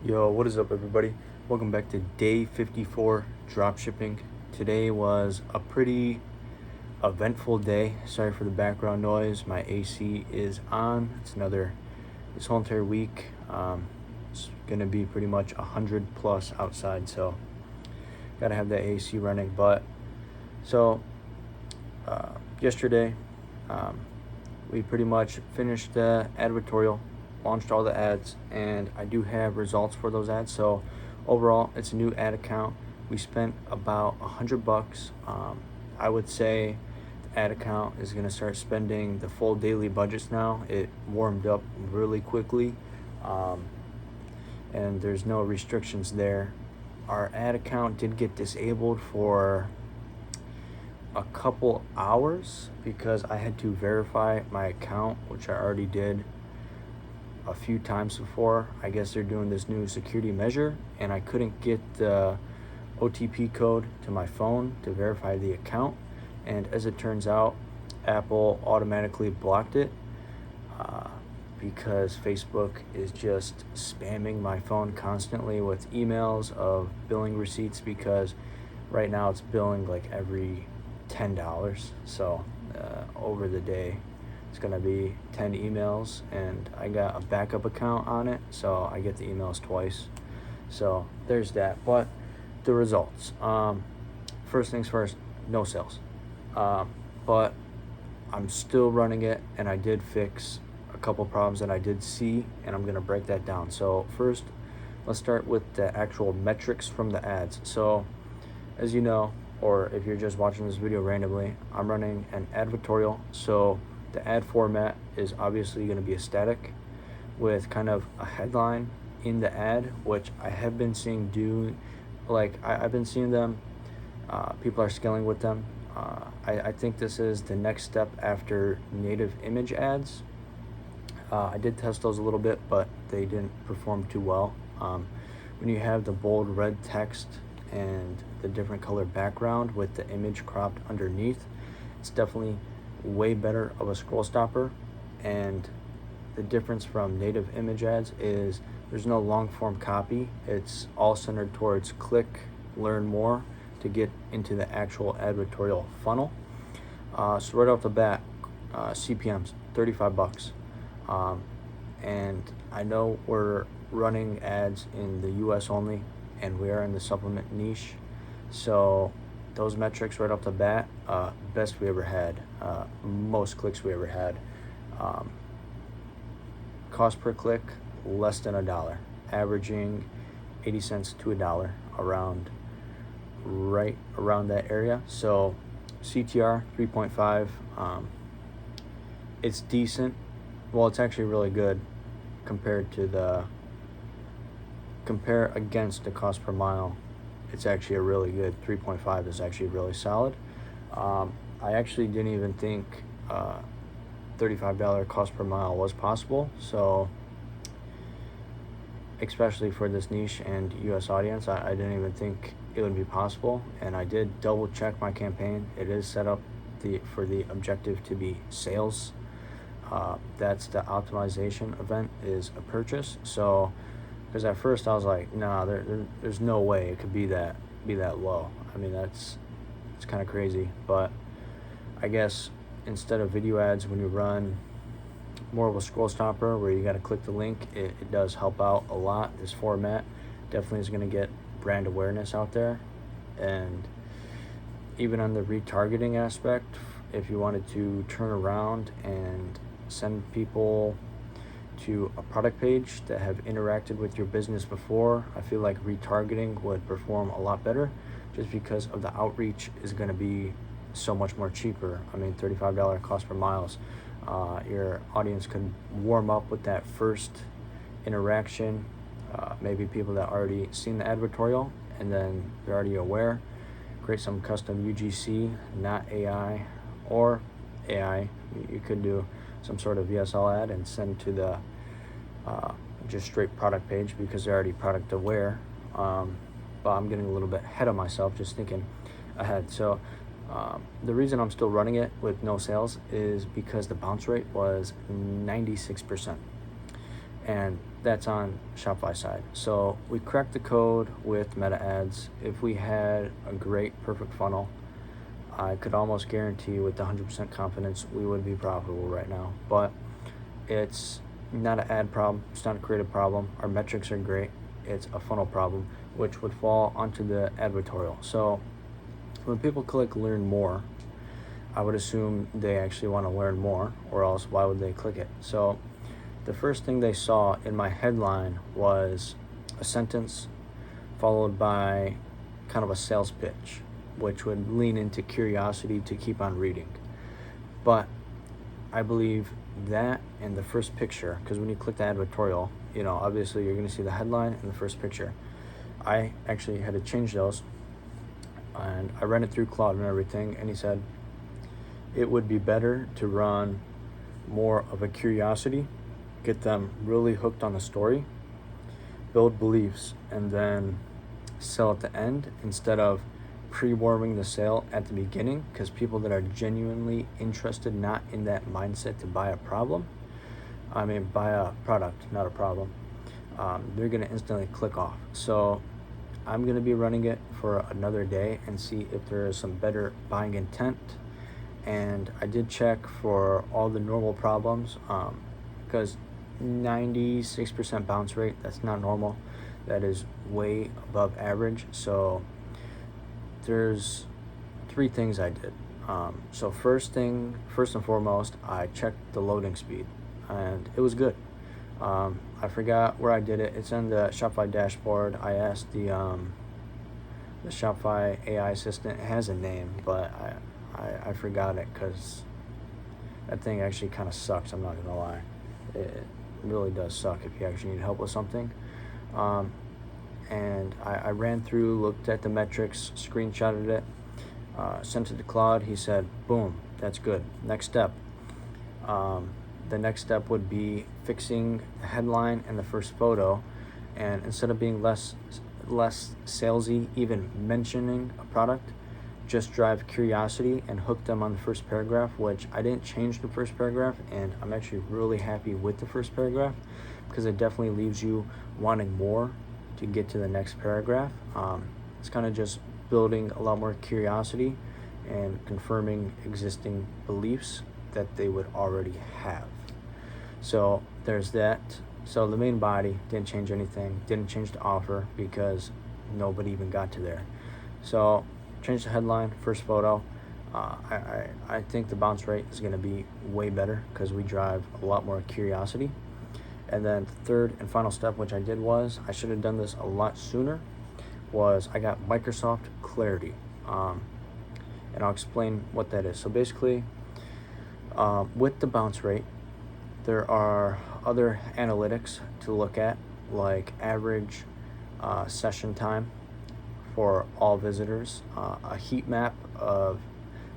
Yo, what is up, everybody? Welcome back to day 54 dropshipping. Today was a pretty eventful day. Sorry for the background noise. My AC is on. This whole entire week. It's gonna be pretty much 100 plus outside, so gotta have that AC running. But so yesterday, we pretty much finished the advertorial, launched all the ads, and I do have results for those ads. So overall, it's a new ad account. We spent about $100. I would say the ad account is going to start spending the full daily budgets now. It warmed up really quickly, and there's no restrictions there. Our ad account did get disabled for a couple hours because I had to verify my account, which I already did a few times before. I guess they're doing this new security measure, and I couldn't get the OTP code to my phone to verify the account. And as it turns out, Apple automatically blocked it because Facebook is just spamming my phone constantly with emails of billing receipts, because right now it's billing like every $10. So over the day, it's gonna be 10 emails, and I got a backup account on it, so I get the emails twice. So there's that. But the results, first things first, no sales. But I'm still running it, and I did fix a couple problems that I did see, and I'm gonna break that down. So first, let's start with the actual metrics from the ads. So as you know, or if you're just watching this video randomly, I'm running an advertorial. So the ad format is obviously going to be a static with kind of a headline in the ad, which I have been seeing I've been seeing them, people are scaling with them. I think this is the next step after native image ads. I did test those a little bit, but they didn't perform too well. When you have the bold red text and the different color background with the image cropped underneath, it's definitely way better of a scroll stopper. And the difference from native image ads is there's no long form copy. It's all centered towards click, learn more to get into the actual advertorial funnel. So right off the bat, CPMS $35. And I know we're running ads in the US only, and we are in the supplement niche, so those metrics right off the bat, best we ever had, most clicks we ever had. Cost per click less than $1, averaging 80 cents to $1, right around that area. So CTR 3.5, it's decent. Well, it's actually really good compare against the cost per mile. It's actually a really good 3.5 is actually really solid. I actually didn't even think $35 cost per mile was possible. So especially for this niche and US audience, I didn't even think it would be possible. And I did double check my campaign. It is set up for the objective to be sales. That's the optimization event is a purchase. So because at first I was like, nah, there's no way it could be that low. I mean, it's kind of crazy. But I guess instead of video ads, when you run more of a scroll stopper where you got to click the link, it does help out a lot. This format definitely is going to get brand awareness out there. And even on the retargeting aspect, if you wanted to turn around and send people to a product page that have interacted with your business before, I feel like retargeting would perform a lot better, just because of the outreach is going to be so much more cheaper. I mean, $35 cost per miles. Your audience could warm up with that first interaction, maybe people that already seen the advertorial and then they're already aware. Create some custom UGC, not AI, or AI. You could do some sort of VSL ad and send to the just straight product page because they're already product aware. But I'm getting a little bit ahead of myself, just thinking ahead. So the reason I'm still running it with no sales is because the bounce rate was 96%. And that's on Shopify side. So we cracked the code with meta ads. If we had a great perfect funnel, I could almost guarantee with 100% confidence we would be profitable right now. But it's not an ad problem, it's not a creative problem. Our metrics are great. It's a funnel problem, which would fall onto the advertorial. So when people click learn more, I would assume they actually want to learn more, or else why would they click it? So the first thing they saw in my headline was a sentence followed by kind of a sales pitch, which would lean into curiosity to keep on reading. But I believe that and the first picture, because when you click the advertorial, obviously you're going to see the headline and the first picture. I actually had to change those, and I ran it through Claude and everything, and he said it would be better to run more of a curiosity, get them really hooked on the story, build beliefs, and then sell at the end instead of pre-warming the sale at the beginning, because people that are genuinely interested, not in that mindset to buy a buy a product, not a problem, they're going to instantly click off. So I'm going to be running it for another day and see if there is some better buying intent. And I did check for all the normal problems, because 96% bounce rate, that's not normal. That is way above average. So there's 3 things I did. So first and foremost, I checked the loading speed, and it was good. I forgot where I did it. It's in the Shopify dashboard. I asked the Shopify AI assistant. It has a name, but I forgot it because that thing actually kind of sucks. I'm not gonna lie. It really does suck if you actually need help with something. And I ran through, looked at the metrics, screenshotted it, sent it to Claude. He said, boom, that's good. Next step. The next step would be fixing the headline and the first photo, and instead of being less salesy, even mentioning a product, just drive curiosity and hook them on the first paragraph, which I didn't change the first paragraph, and I'm actually really happy with the first paragraph because it definitely leaves you wanting more to get to the next paragraph. It's kind of just building a lot more curiosity and confirming existing beliefs that they would already have. So there's that. So the main body didn't change anything, didn't change the offer because nobody even got to there. So change the headline, first photo. I think the bounce rate is going to be way better because we drive a lot more curiosity. And then the third and final step, which I did, was I should have done this a lot sooner, was I got Microsoft Clarity. And I'll explain what that is. So basically, with the bounce rate, there are other analytics to look at, like average session time for all visitors, a heat map of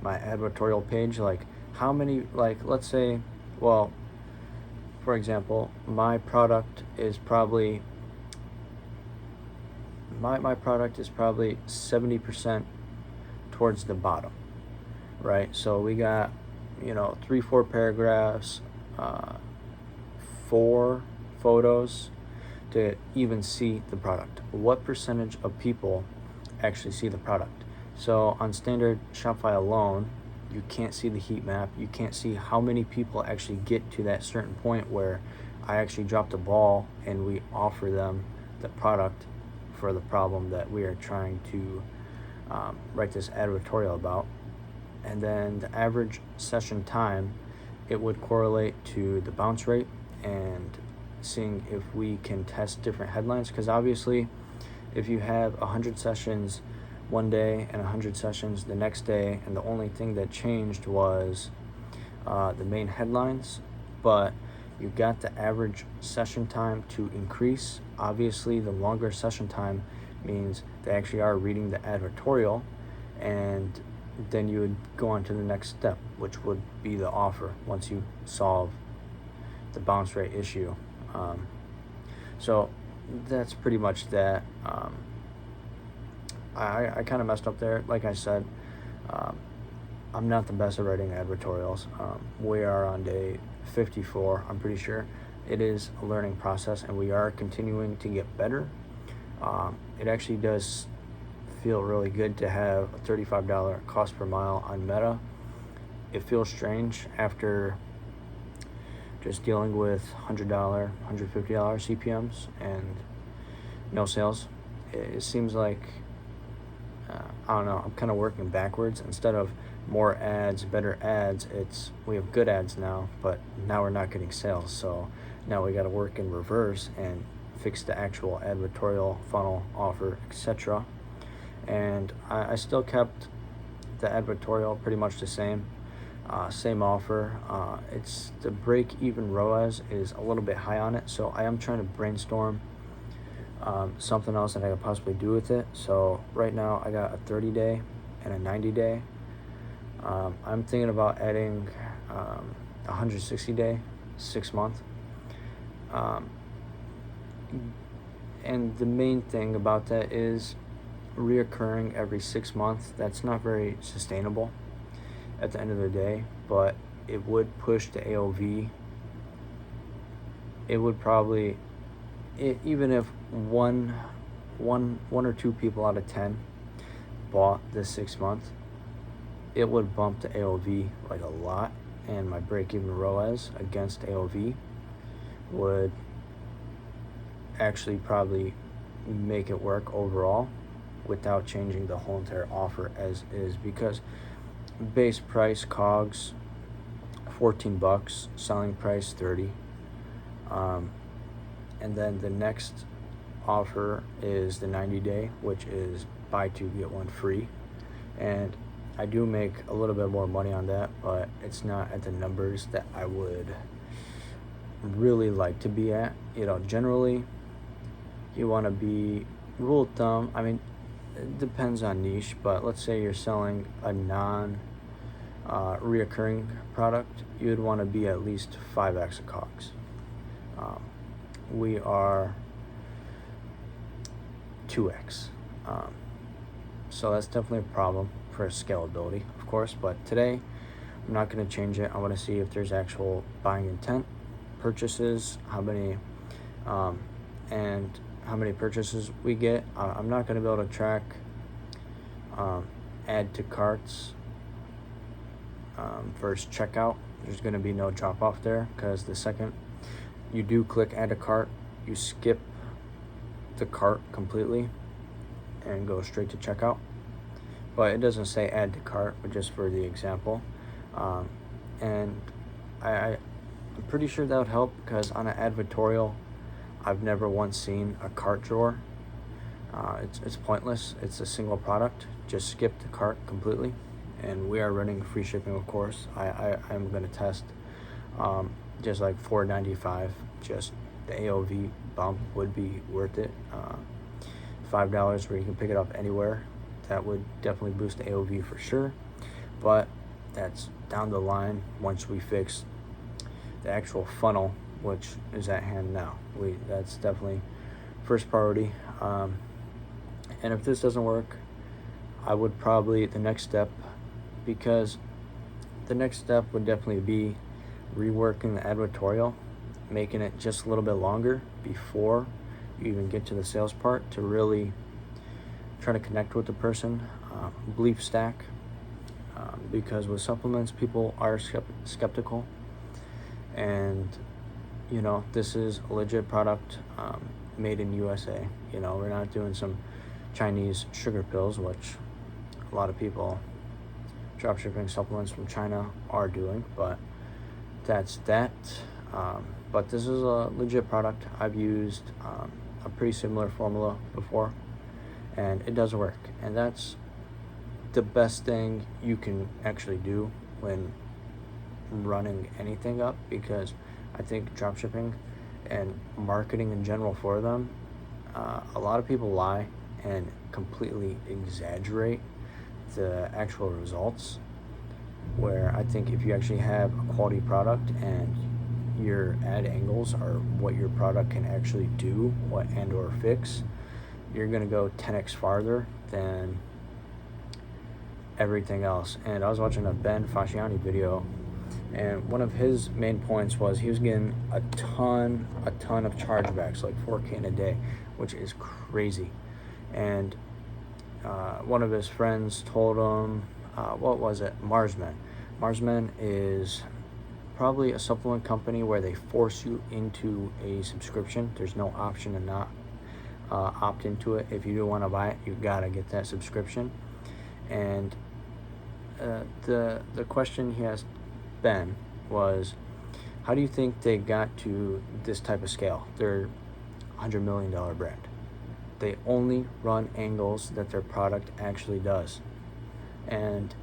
my advertorial page, like how many, like let's say, well, for example, my product is probably 70% towards the bottom, right? So we got 3-4 paragraphs, 4 photos to even see the product. What percentage of people actually see the product? So on standard Shopify alone, you can't see the heat map. You can't see how many people actually get to that certain point where I actually drop the ball and we offer them the product for the problem that we are trying to write this advertorial about. And then the average session time, it would correlate to the bounce rate and seeing if we can test different headlines, because obviously if you have 100 sessions one day and 100 sessions the next day, and the only thing that changed was the main headlines, but you got the average session time to increase. Obviously the longer session time means they actually are reading the advertorial, and then you would go on to the next step, which would be the offer once you solve the bounce rate issue. So that's pretty much that. I kind of messed up there. Like I said, I'm not the best at writing advertorials. We are on day 54, I'm pretty sure. it is a learning process, and we are continuing to get better. It actually does feel really good to have a $35 cost per mile on Meta. It feels strange after just dealing with $100, $150 CPMs and no sales. It seems like, I don't know, I'm kind of working backwards. Instead of more ads, better ads, we have good ads now, but now we're not getting sales. So now we got to work in reverse and fix the actual advertorial funnel, offer, etc. And I still kept the advertorial pretty much the same. Same offer. It's the break-even ROAS is a little bit high on it, so I am trying to brainstorm something else that I could possibly do with it. So right now I got a 30-day and a 90-day. I'm thinking about adding a 160-day, 6-month. And the main thing about that is reoccurring every 6 months. That's not very sustainable at the end of the day, but it would push the AOV. It would probably, even if one or two people out of 10 bought this 6 month, it would bump the AOV like a lot, and my break-even ROAS against AOV would actually probably make it work overall without changing the whole entire offer as is, because base price COGS $14, selling price $30, and then the next offer is the 90-day, which is buy two get one free, and I do make a little bit more money on that, but it's not at the numbers that I would really like to be at. Generally you want to be, rule of thumb, I mean, it depends on niche, but let's say you're selling a reoccurring product, you would want to be at least 5x of COGS. We are 2x. So that's definitely a problem for scalability, of course, but today I'm not going to change it. I want to see if there's actual buying intent, purchases, how many purchases we get. I'm not going to be able to track add to carts versus checkout. There's going to be no drop off there, because the second you do click add to cart, you skip the cart completely and go straight to checkout. But it doesn't say add to cart, but just for the example. And I'm pretty sure that would help, because on an advertorial, I've never once seen a cart drawer. It's pointless. It's a single product. Just skip the cart completely. And we are running free shipping, of course. I'm going to test just like $4.95. Just the AOV bump would be worth it. $5 where you can pick it up anywhere. That would definitely boost the AOV for sure. But that's down the line once we fix the actual funnel, which is at hand now. That's definitely first priority. And if this doesn't work, I would probably, the next step would definitely be reworking the advertorial, making it just a little bit longer before you even get to the sales part, to really try to connect with the person. Belief stack, because with supplements, people are skeptical, and this is a legit product, made in USA. We're not doing some Chinese sugar pills, which a lot of people dropshipping supplements from China are doing, but that's that. But this is a legit product. I've used a pretty similar formula before, and it does work. And that's the best thing you can actually do when running anything up, because I think dropshipping and marketing in general for them, a lot of people lie and completely exaggerate the actual results, where I think if you actually have a quality product and your ad angles are what your product can actually do, what and or fix, you're going to go 10x farther than everything else. And I was watching a Ben Fasciani video And one of his main points was he was getting a ton of chargebacks, like 4K in a day, which is crazy. And one of his friends told him, what was it? Marsmen. Marsmen is probably a supplement company where they force you into a subscription. There's no option to not opt into it. If you do want to buy it, you gotta get that subscription. And the question he asked Ben was, how do you think they got to this type of scale? They're $100 million brand. They only run angles that their product actually does. And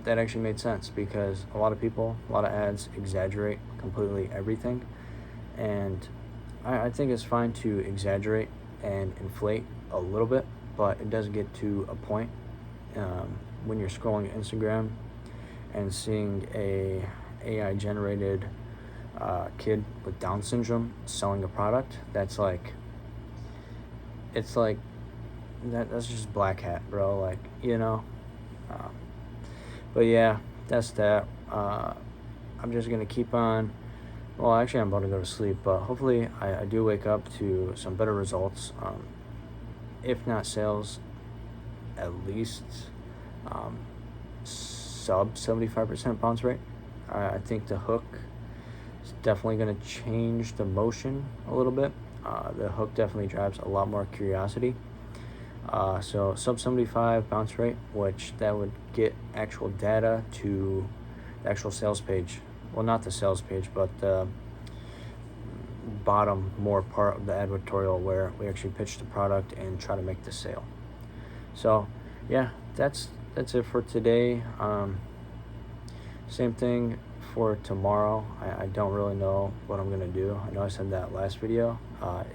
that actually made sense, because a lot of people, a lot of ads exaggerate completely everything. And I think it's fine to exaggerate and inflate a little bit, but it does get to a point when you're scrolling Instagram and seeing a AI generated kid with Down syndrome selling a product that's like, it's like that's just black hat, bro. But yeah, that's that. I'm just gonna keep on. Well, actually, I'm about to go to sleep, but hopefully I do wake up to some better results. If not sales, at least sub 75% bounce rate. I think the hook is definitely going to change the motion a little bit. The hook definitely drives a lot more curiosity. So sub 75 bounce rate, which that would get actual data to the actual sales page. Well, not the sales page, but the bottom more part of the advertorial where we actually pitch the product and try to make the sale. So yeah, that's it for today. Same thing for tomorrow. I don't really know what I'm gonna do. I know I said that last video.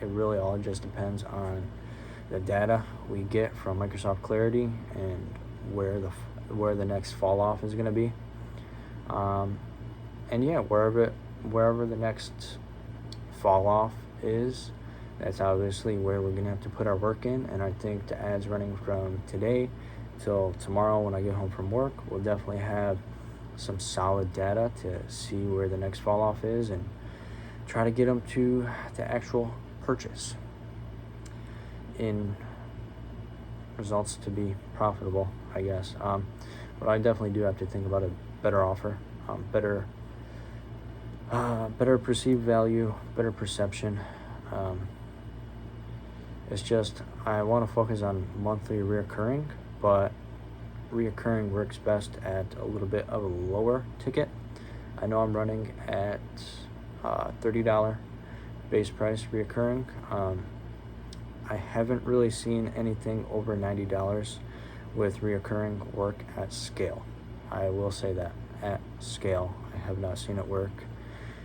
It really all just depends on the data we get from Microsoft Clarity and where the next fall off is gonna be. And yeah, wherever the next fall off is, that's obviously where we're gonna have to put our work in. And I think the ads running from today till tomorrow when I get home from work, we'll definitely have some solid data to see where the next fall off is and try to get them to the actual purchase in results to be profitable, I guess. But I definitely do have to think about a better offer, better perceived value, better perception. It's just I want to focus on monthly reoccurring, but reoccurring works best at a little bit of a lower ticket. I know I'm running at $30 base price reoccurring. I haven't really seen anything over $90 with reoccurring work at scale. I will say that at scale, I have not seen it work.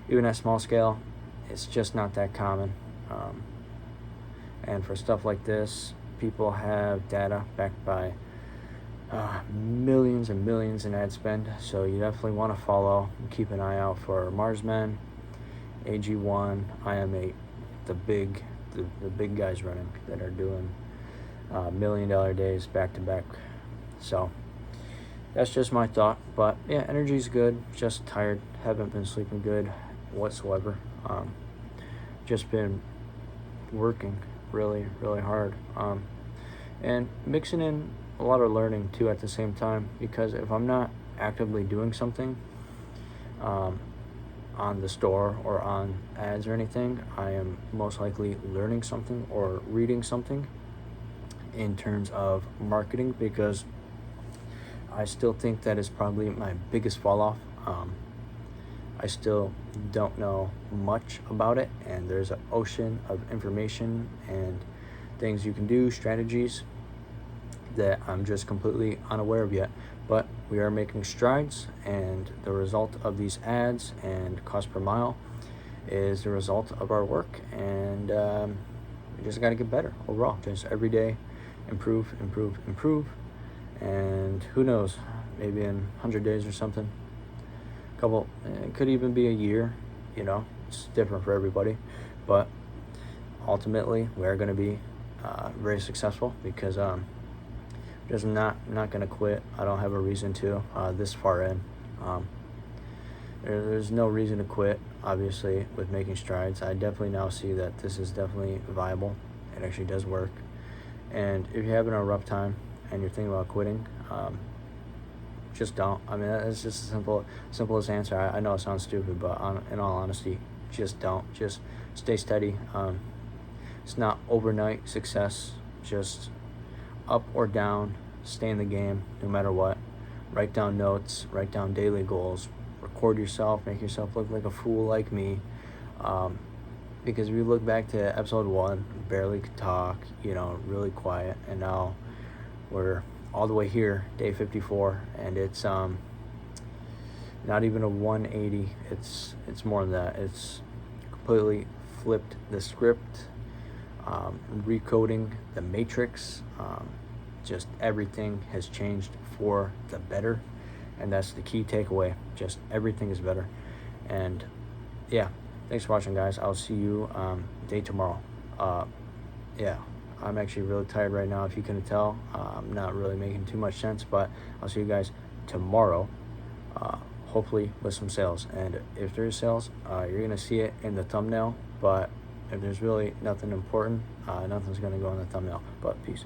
Even at small scale, it's just not that common. And for stuff like this, people have data backed by millions and millions in ad spend. So you definitely want to follow and keep an eye out for Marsmen, AG1, IM8, the big guys running that are doing $1 million days back to back. So that's just my thought. But yeah, energy's good, just tired, haven't been sleeping good whatsoever. Just been working really hard, and mixing in a lot of learning too at the same time, because if I'm not actively doing something on the store or on ads or anything, I am most likely learning something or reading something in terms of marketing, because I still think that is probably my biggest fall off. I still don't know much about it, and there's an ocean of information and things you can do, strategies that I'm just completely unaware of yet. But we are making strides, and the result of these ads and cost per mile is the result of our work. And we just got to get better overall, just every day improve. And who knows, maybe in 100 days or something, it could even be a year, it's different for everybody, but ultimately we're going to be very successful, because just not gonna quit. I don't have a reason to this far in. There's no reason to quit, obviously, with making strides. I definitely now see that this is definitely viable. It actually does work. And if you're having a rough time and you're thinking about quitting, just don't. I mean, that's just the simplest answer. I know it sounds stupid, but in all honesty, just don't. Just stay steady. It's not overnight success. Just up or down, stay in the game no matter what. Write down notes, write down daily goals, record yourself, make yourself look like a fool like me. Because if you look back to episode 1, barely could talk, really quiet, and now we're all the way here, day 54, and it's not even a 180. It's more than that. It's completely flipped the script, recoding the matrix. Just everything has changed for the better, and that's the key takeaway. Just everything is better. And yeah, thanks for watching, guys. I'll see you day tomorrow. Yeah, I'm actually really tired right now, if you couldn't tell. I'm not really making too much sense, but I'll see you guys tomorrow, hopefully with some sales. And if there's sales, you're gonna see it in the thumbnail, but if there's really nothing important, nothing's gonna go in the thumbnail. But peace.